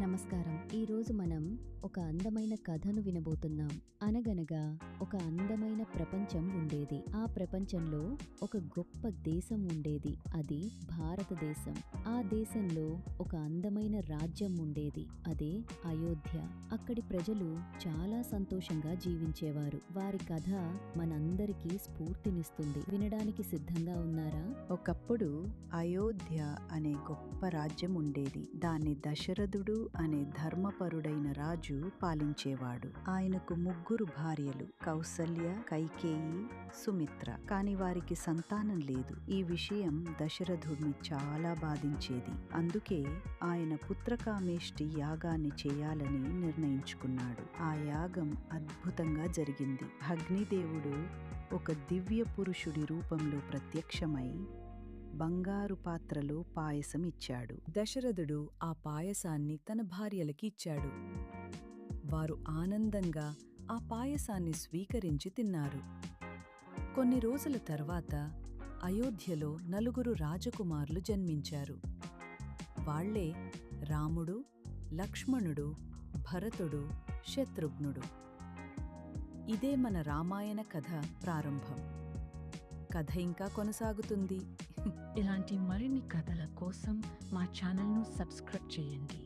నమస్కారం. ఈరోజు మనం ఒక అందమైన కథను వినబోతున్నాం. అనగనగా ఒక అందమైన ప్రపంచం ఉండేది. ఆ ప్రపంచంలో ఒక గొప్ప దేశం ఉండేది. అది భారతదేశం. ఆ దేశంలో ఒక అందమైన రాజ్యం ఉండేది. అదే అయోధ్య. అక్కడి ప్రజలు చాలా సంతోషంగా జీవించేవారు. వారి కథ మనందరికీ స్ఫూర్తినిస్తుంది. వినడానికి సిద్ధంగా ఉన్నారా? ఒకప్పుడు అయోధ్య అనే గొప్ప రాజ్యం ఉండేది. దాన్ని దశరథుడు అనే ధర్మపరుడైన రాజు పాలించేవాడు. ఆయనకు 3 భార్యలు, కౌసల్య, కైకేయి, సుమిత్ర. కాని వారికి సంతానం లేదు. ఈ విషయం దశరథుడిని చాలా బాధించేది. అందుకే ఆయన పుత్రకామేష్టి యాగాన్ని చేయాలని నిర్ణయించుకున్నాడు. ఆ యాగం అద్భుతంగా జరిగింది. అగ్నిదేవుడు ఒక దివ్య పురుషుడి రూపంలో ప్రత్యక్షమై బంగారు పాత్రలో పాయసం ఇచ్చాడు. దశరథుడు ఆ పాయసాన్ని తన భార్యలకి ఇచ్చాడు. వారు ఆనందంగా ఆ పాయసాన్ని స్వీకరించి తిన్నారు. కొన్ని రోజుల తర్వాత అయోధ్యలో 4 రాజకుమారులు జన్మించారు. వాళ్లే రాముడు, లక్ష్మణుడు, భరతుడు, శత్రుఘ్నుడు. ఇదే మన రామాయణ కథ ప్రారంభం. కథ ఇంకా కొనసాగుతుంది. ఇలాంటి మరిన్ని కథల కోసం మా ఛానల్ను సబ్స్క్రైబ్ చేయండి.